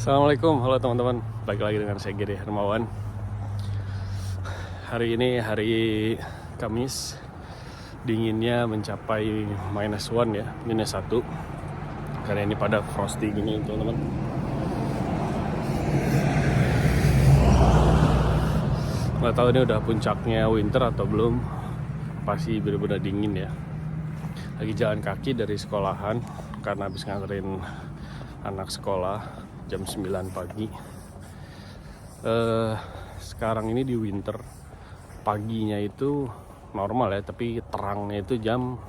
Assalamualaikum, halo teman-teman. Balik lagi dengan saya Gede Hermawan. Hari ini hari Kamis, dinginnya mencapai -1 ya, -1. Karena ini pada frosty gini teman-teman. Nggak tahu ini udah puncaknya winter atau belum. Pasti benar-benar dingin ya. Lagi jalan kaki dari sekolahan karena habis nganterin anak sekolah jam 9 pagi. Sekarang ini di winter, paginya itu normal ya, tapi terangnya itu jam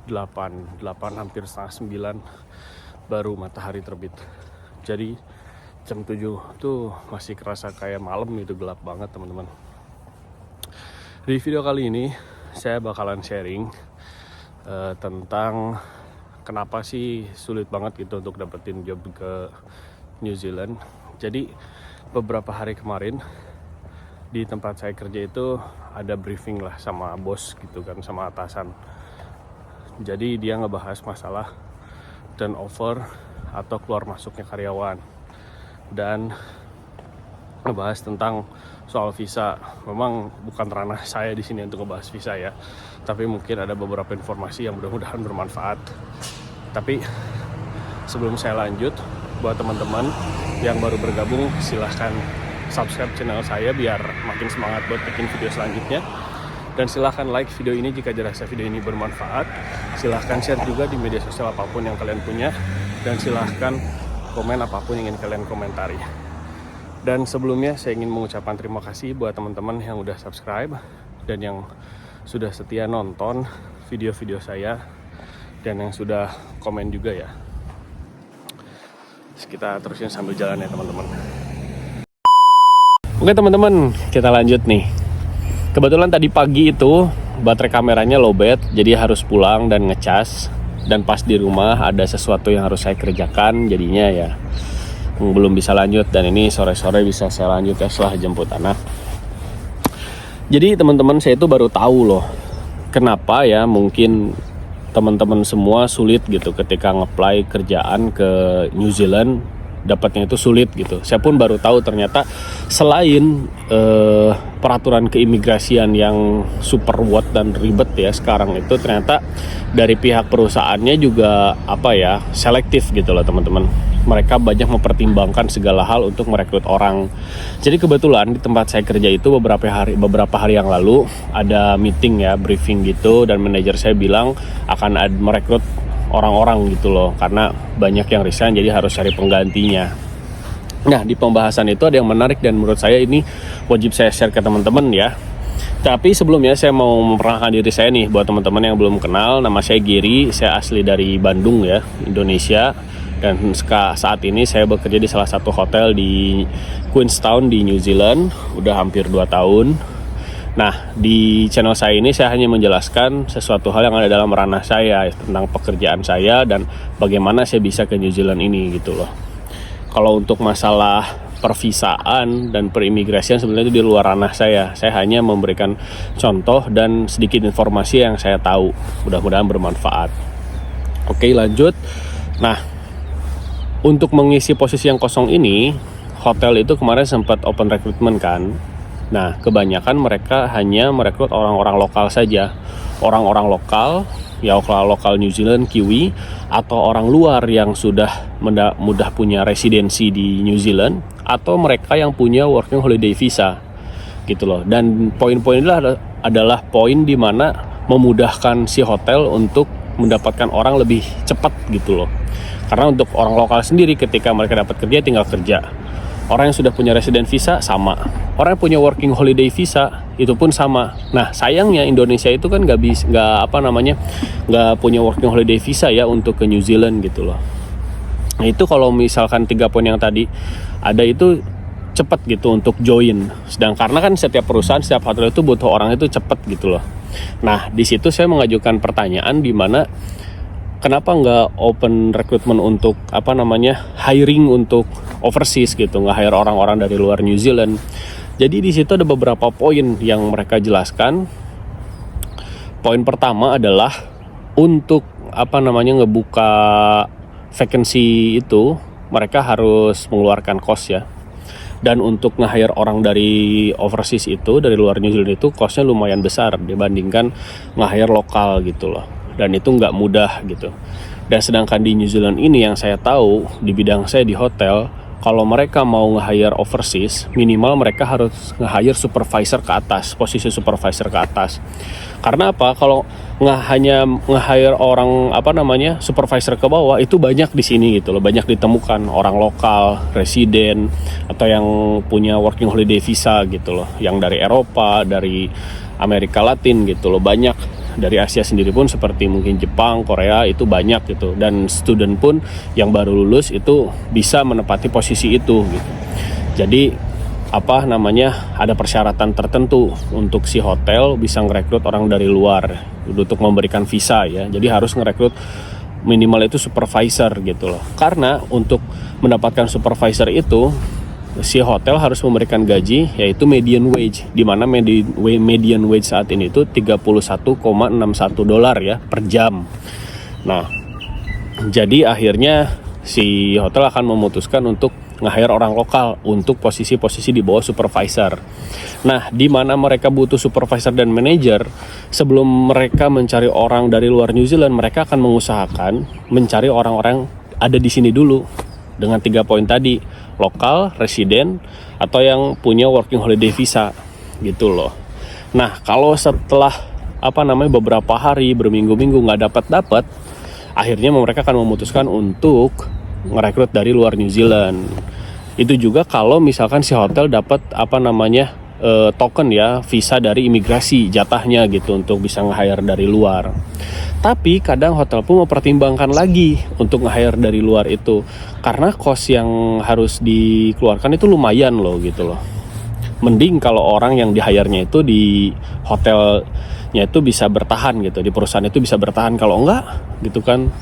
8 hampir setengah 9 baru matahari terbit. Jadi jam 7 tuh masih kerasa kayak malam gitu, gelap banget teman-teman. Di video kali ini saya bakalan sharing tentang kenapa sih sulit banget gitu untuk dapetin job ke New Zealand. Jadi beberapa hari kemarin di tempat saya kerja itu ada briefing lah sama bos gitu kan, sama atasan. Jadi dia ngebahas masalah turnover atau keluar masuknya karyawan dan ngebahas tentang soal visa. Memang bukan ranah saya di sini untuk ngebahas visa ya, tapi mungkin ada beberapa informasi yang mudah-mudahan bermanfaat. Tapi sebelum saya lanjut, buat teman-teman yang baru bergabung, silahkan subscribe channel saya biar makin semangat buat bikin video selanjutnya. Dan silahkan like video ini jika dirasa video ini bermanfaat. Silahkan share juga di media sosial apapun yang kalian punya. Dan silahkan komen apapun yang ingin kalian komentari. Dan sebelumnya saya ingin mengucapkan terima kasih buat teman-teman yang udah subscribe dan yang sudah setia nonton video-video saya dan yang sudah komen juga ya. Kita terusin sambil jalan ya teman-teman. Oke teman-teman, kita lanjut nih. Kebetulan tadi pagi itu baterai kameranya lowbat, jadi harus pulang dan ngecas. Dan pas di rumah ada sesuatu yang harus saya kerjakan, jadinya ya belum bisa lanjut. Dan ini sore-sore bisa saya lanjut ya setelah jemput anak. Jadi teman-teman, saya itu baru tahu loh kenapa ya mungkin teman-teman semua sulit gitu ketika nge-apply kerjaan ke New Zealand, dapatnya itu sulit gitu. Saya pun baru tahu ternyata selain peraturan keimigrasian yang super wot dan ribet ya sekarang itu, ternyata dari pihak perusahaannya juga selektif gitu loh teman-teman. Mereka banyak mempertimbangkan segala hal untuk merekrut orang. Jadi kebetulan di tempat saya kerja itu beberapa hari yang lalu ada meeting ya, briefing gitu, dan manajer saya bilang akan merekrut orang-orang gitu loh, karena banyak yang resign jadi harus cari penggantinya. Nah, di pembahasan itu ada yang menarik dan menurut saya ini wajib saya share ke teman-teman ya. Tapi sebelumnya saya mau memperkenalkan diri saya nih buat teman-teman yang belum kenal. Nama saya Giri, saya asli dari Bandung ya, Indonesia. Dan saat ini saya bekerja di salah satu hotel di Queenstown di New Zealand, udah hampir 2 tahun. Nah, di channel saya ini saya hanya menjelaskan sesuatu hal yang ada dalam ranah saya, tentang pekerjaan saya dan bagaimana saya bisa ke New Zealand ini gitu loh. Kalau untuk masalah pervisaan dan perimigrasian sebenarnya itu di luar ranah saya. Saya hanya memberikan contoh dan sedikit informasi yang saya tahu. Mudah-mudahan bermanfaat. Oke, lanjut. Nah, untuk mengisi posisi yang kosong ini, hotel itu kemarin sempat open recruitment kan. Nah, kebanyakan mereka hanya merekrut orang-orang lokal saja. Orang-orang lokal, ya lokal New Zealand, Kiwi, atau orang luar yang sudah mudah punya residensi di New Zealand, atau mereka yang punya working holiday visa gitu loh. Dan poin-poin ini adalah poin di mana memudahkan si hotel untuk mendapatkan orang lebih cepat gitu loh. Karena untuk orang lokal sendiri ketika mereka dapat kerja tinggal kerja. Orang yang sudah punya resident visa sama. Orang yang punya working holiday visa itu pun sama. Nah, sayangnya Indonesia itu kan nggak punya working holiday visa ya untuk ke New Zealand gitu loh. Nah, itu kalau misalkan 3 poin yang tadi ada itu cepat gitu untuk join. Karena kan setiap perusahaan, setiap hotel itu butuh orang itu cepat gitu loh. Nah, di situ saya mengajukan pertanyaan di mana kenapa nggak open recruitment untuk hiring untuk overseas gitu, nggak hire orang-orang dari luar New Zealand. Jadi di situ ada beberapa poin yang mereka jelaskan. Poin pertama adalah untuk ngebuka vacancy itu mereka harus mengeluarkan cost ya. Dan untuk nge-hire orang dari overseas itu, dari luar New Zealand itu costnya lumayan besar dibandingkan nge-hire lokal gitu loh. Dan itu nggak mudah gitu. Dan sedangkan di New Zealand ini yang saya tahu di bidang saya di hotel, kalau mereka mau nge-hire overseas, minimal mereka harus nge-hire supervisor ke atas, posisi supervisor ke atas. Karena apa? Kalau hanya nge-hire orang supervisor ke bawah itu banyak di sini gitu loh, banyak ditemukan orang lokal, residen atau yang punya working holiday visa gitu loh, yang dari Eropa, dari Amerika Latin gitu loh, banyak. Dari Asia sendiri pun seperti mungkin Jepang, Korea itu banyak gitu, dan student pun yang baru lulus itu bisa menempati posisi itu gitu. Jadi ada persyaratan tertentu untuk si hotel bisa ngerekrut orang dari luar untuk memberikan visa ya. Jadi harus ngerekrut minimal itu supervisor gitu loh. Karena untuk mendapatkan supervisor itu si hotel harus memberikan gaji yaitu median wage, di mana median wage saat ini itu $31,61 ya per jam. Nah, jadi akhirnya si hotel akan memutuskan untuk nge-hire orang lokal untuk posisi-posisi di bawah supervisor. Nah, di mana mereka butuh supervisor dan manager, sebelum mereka mencari orang dari luar New Zealand, mereka akan mengusahakan mencari orang-orang ada di sini dulu dengan 3 poin tadi, lokal, residen, atau yang punya working holiday visa gitu loh. Nah, kalau setelah beberapa hari, berminggu-minggu nggak dapat, akhirnya mereka akan memutuskan untuk ngerekrut dari luar New Zealand. Itu juga kalau misalkan si hotel dapat token ya, visa dari imigrasi jatahnya gitu untuk bisa nge-hire dari luar. Tapi kadang hotel pun mempertimbangkan lagi untuk nge-hire dari luar itu, karena cost yang harus dikeluarkan itu lumayan loh gitu loh. Mending kalau orang yang di-hire-nya itu di hotelnya itu bisa bertahan gitu, di perusahaan itu bisa bertahan. Kalau enggak gitu kan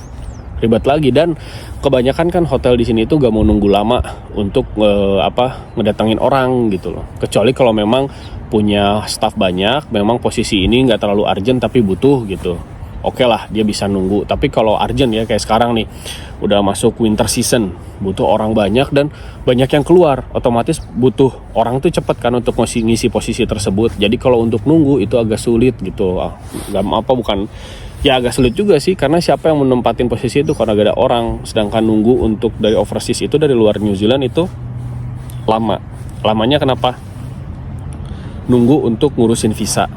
ribet lagi. Dan kebanyakan kan hotel di sini itu gak mau nunggu lama untuk ngedatengin orang gitu loh, kecuali kalau memang punya staff banyak, memang posisi ini gak terlalu urgent tapi butuh gitu, oke lah dia bisa nunggu. Tapi kalau urgent ya kayak sekarang nih udah masuk winter season, butuh orang banyak dan banyak yang keluar, otomatis butuh orang tuh cepet kan untuk ngisi posisi tersebut. Jadi kalau untuk nunggu itu agak sulit gitu. Agak sulit juga sih, karena siapa yang menempatin posisi itu karena gak ada orang. Sedangkan nunggu untuk dari overseas itu, dari luar New Zealand itu lamanya kenapa? Nunggu untuk ngurusin visa.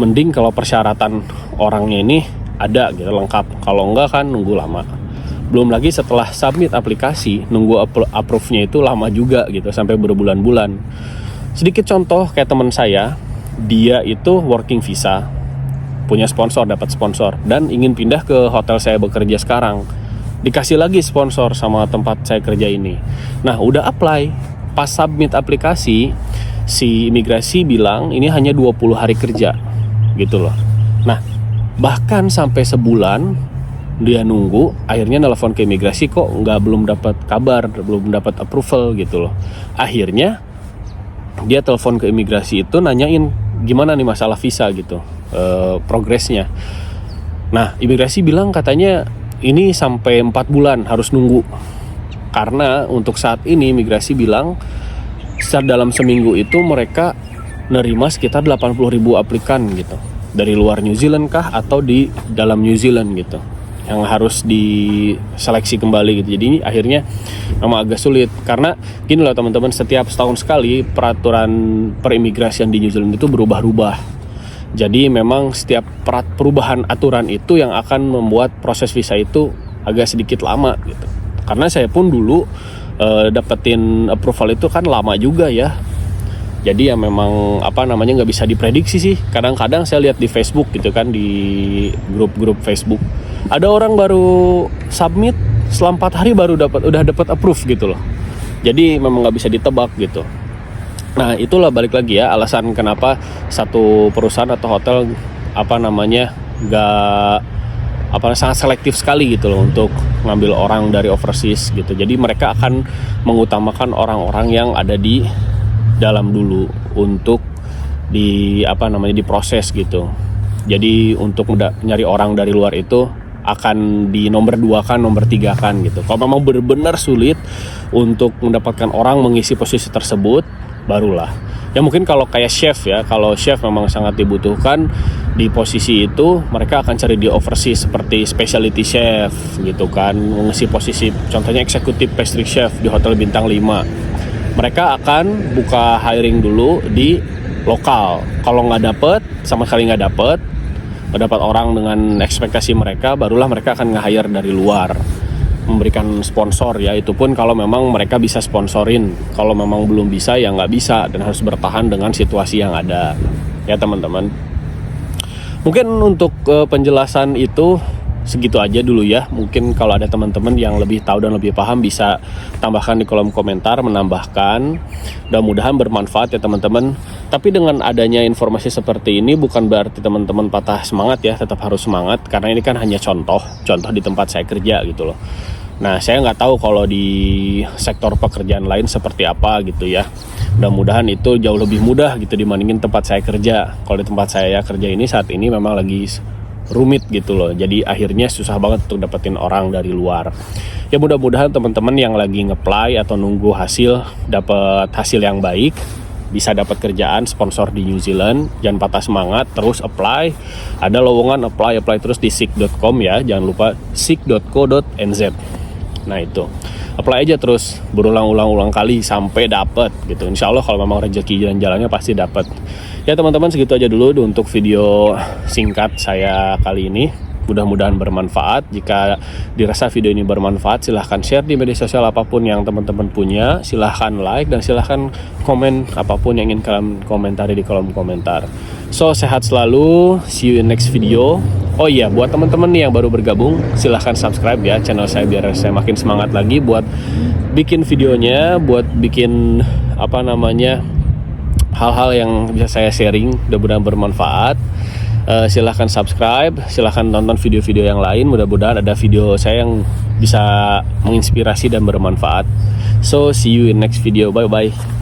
Mending kalau persyaratan orangnya ini ada gitu, lengkap. Kalau enggak kan nunggu lama. Belum lagi setelah submit aplikasi, nunggu approve-nya itu lama juga gitu, sampai berbulan-bulan. Sedikit contoh kayak teman saya, dia itu working visa, punya sponsor, dapat sponsor, dan ingin pindah ke hotel saya bekerja sekarang. Dikasih lagi sponsor sama tempat saya kerja ini. Nah, udah apply, pas submit aplikasi, si imigrasi bilang ini hanya 20 hari kerja gitu loh. Nah, bahkan sampai sebulan dia nunggu, akhirnya nelpon ke imigrasi kok belum dapat kabar, belum dapat approval gitu loh. Akhirnya dia telepon ke imigrasi itu nanyain gimana nih masalah visa gitu, progresnya. Nah, imigrasi bilang katanya ini sampai 4 bulan harus nunggu. Karena untuk saat ini imigrasi bilang dalam seminggu itu mereka nerima sekitar 80.000 aplikan gitu, dari luar New Zealand kah atau di dalam New Zealand gitu, yang harus diseleksi kembali gitu. Jadi ini akhirnya memang agak sulit, karena gini loh teman-teman, setiap setahun sekali peraturan perimigrasian di New Zealand itu berubah-ubah. Jadi memang setiap perubahan aturan itu yang akan membuat proses visa itu agak sedikit lama gitu. Karena saya pun dulu dapetin approval itu kan lama juga ya. Jadi ya memang nggak bisa diprediksi sih. Kadang-kadang saya lihat di Facebook gitu kan, di grup-grup Facebook, ada orang baru submit setelah 4 hari baru udah dapat approve gitu loh. Jadi memang nggak bisa ditebak gitu. Nah, itulah balik lagi ya alasan kenapa satu perusahaan atau hotel sangat selektif sekali gitu loh untuk ngambil orang dari overseas gitu. Jadi mereka akan mengutamakan orang-orang yang ada di dalam dulu untuk diproses gitu. Jadi untuk nyari orang dari luar itu akan di nomor 2 kan, nomor 3 kan gitu. Kalau memang benar-benar sulit untuk mendapatkan orang mengisi posisi tersebut, barulah. Ya mungkin kalau kayak chef ya, kalau chef memang sangat dibutuhkan di posisi itu, mereka akan cari di overseas seperti specialty chef gitu kan, mengisi posisi contohnya executive pastry chef di hotel bintang 5. Mereka akan buka hiring dulu di lokal. Kalau nggak dapet, sama sekali nggak dapat orang dengan ekspektasi mereka, barulah mereka akan nge-hire dari luar, memberikan sponsor ya. Itu pun kalau memang mereka bisa sponsorin. Kalau memang belum bisa ya nggak bisa, dan harus bertahan dengan situasi yang ada ya teman-teman. Mungkin untuk penjelasan itu segitu aja dulu ya. Mungkin kalau ada teman-teman yang lebih tahu dan lebih paham bisa tambahkan di kolom komentar, menambahkan. Mudah-mudahan bermanfaat ya teman-teman. Tapi dengan adanya informasi seperti ini bukan berarti teman-teman patah semangat ya, tetap harus semangat karena ini kan hanya contoh di tempat saya kerja gitu loh. Nah, saya nggak tahu kalau di sektor pekerjaan lain seperti apa gitu ya. Mudah-mudahan itu jauh lebih mudah gitu dibandingin tempat saya kerja. Kalau di tempat saya kerja ini saat ini memang lagi rumit gitu loh. Jadi akhirnya susah banget untuk dapetin orang dari luar. Ya mudah-mudahan teman-teman yang lagi nge-apply atau nunggu dapat hasil yang baik, bisa dapat kerjaan sponsor di New Zealand. Jangan patah semangat, terus apply. Ada lowongan, apply terus di seek.com ya. Jangan lupa seek.co.nz. Nah itu, apply aja terus berulang-ulang kali sampai dapat gitu. Insya Allah kalau memang rezeki jalan-jalannya pasti dapat. Ya teman-teman, segitu aja dulu untuk video singkat saya kali ini. Mudah-mudahan bermanfaat. Jika dirasa video ini bermanfaat, silahkan share di media sosial apapun yang teman-teman punya. Silahkan like dan silahkan komen apapun yang ingin kalian komentari di kolom komentar. So, sehat selalu. See you in next video. Oh iya, buat teman-teman nih yang baru bergabung, silahkan subscribe ya channel saya biar saya makin semangat lagi buat bikin videonya, buat bikin hal-hal yang bisa saya sharing, mudah-mudahan bermanfaat. Silahkan subscribe, silahkan tonton video-video yang lain, mudah-mudahan ada video saya yang bisa menginspirasi dan bermanfaat. So see you in next video, bye bye.